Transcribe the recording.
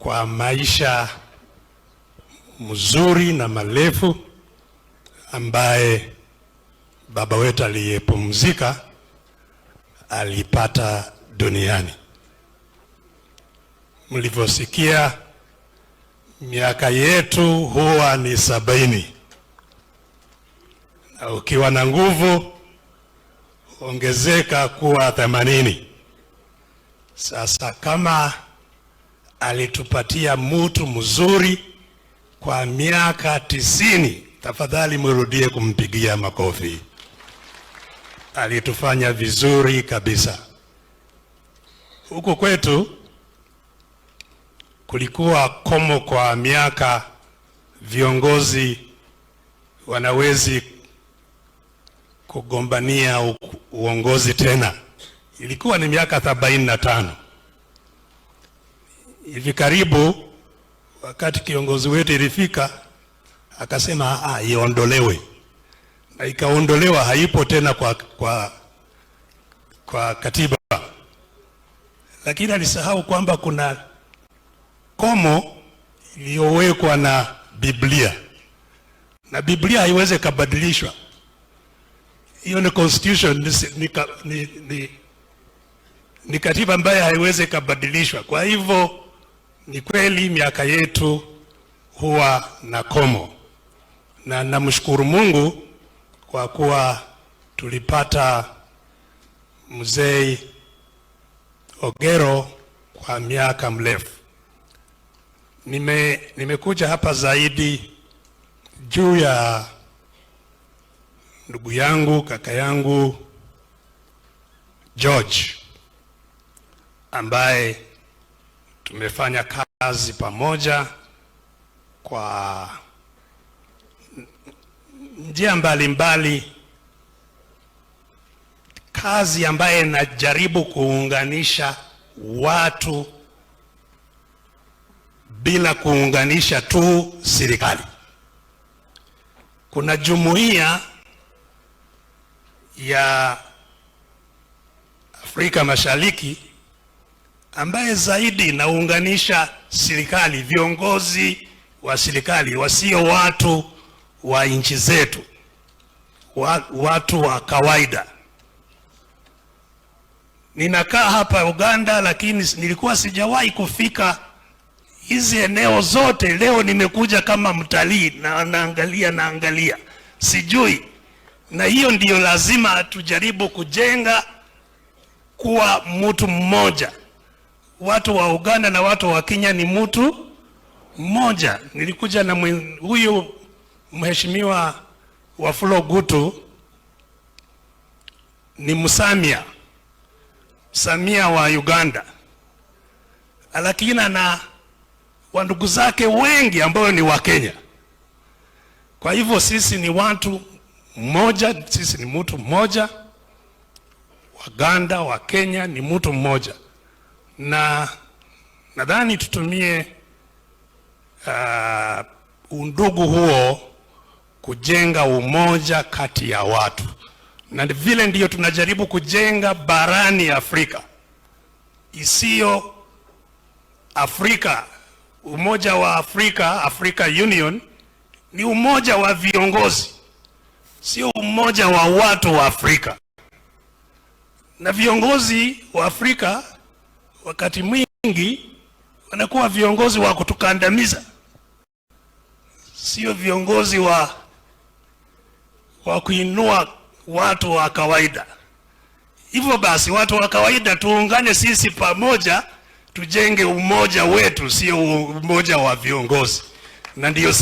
kwa maisha mzuri na marefu ambaye baba wetu aliyepumzika alipata duniani. Mlivyosikia, miaka yetu huwa ni 70. Na ukiwa na nguvu ongezeka kuwa 80. Sasa kama alitupatia mtu mzuri kwa miaka 90, tafadhali mrudie kumpigia makofi. Alitufanya vizuri kabisa. Huko kwetu kulikuwa komo kwa miaka viongozi wanawezi kugombania uongozi tena. Ilikuwa ni miaka 45. Hivi karibu wakati kiongozi wetu ilifika akasema iondolewe, na ikaondolewa, haipo tena kwa katiba. Lakini alisahau kwamba kuna komo iliyowekwa na Biblia, na Biblia haiwezi kubadilishwa. Hiyo ni constitution, ni katiba ambayo haiwezi kubadilishwa. Kwa hivyo ni kweli miaka yetu huwa na komo, na namshukuru Mungu kwa kuwa tulipata mzee Ogero kwa miaka mrefu. Nimekuja hapa zaidi juu ya ndugu yangu, kaka yangu George, ambaye tumefanya kazi pamoja kwa njia mbalimbali, kazi ambaye najaribu kuunganisha watu bila kuunganisha tu serikali. Kuna jumuiya ya Afrika Mashariki ambaye zaidi naunganisha serikali, viongozi wa serikali, wasio watu wa nchi zetu, watu wa kawaida. Ninakaa hapa Uganda, lakini nilikuwa sijawahi kufika hizi eneo zote. Leo nimekuja kama mtalii na naangalia, sijui. Na hiyo ndiyo lazima tujaribu kujenga, kuwa mtu mmoja. Watu wa Uganda na watu wa Kenya ni mtu mmoja. Nilikuja na huyu mheshimiwa Wafula Gutu, ni Samia wa Uganda, lakini na wandugu zake wengi ambao ni wa Kenya. Kwa hivyo sisi ni watu mmoja, sisi ni mtu mmoja. Waganda, wa Kenya ni mtu mmoja, na nadhani tutumie undugu huo kujenga umoja kati ya watu, na vile ndiyo tunajaribu kujenga barani Afrika. Isiyo Afrika, umoja wa Afrika, Africa Union, ni umoja wa viongozi, sio umoja wa watu wa Afrika. Na viongozi wa Afrika wakati mwingi wanakuwa viongozi wa kutukandamiza, sio viongozi wa kuinua watu wa kawaida. Hivyo basi watu wa kawaida tuungane sisi pamoja, tujenge umoja wetu, sio umoja wa viongozi. Na ndiyo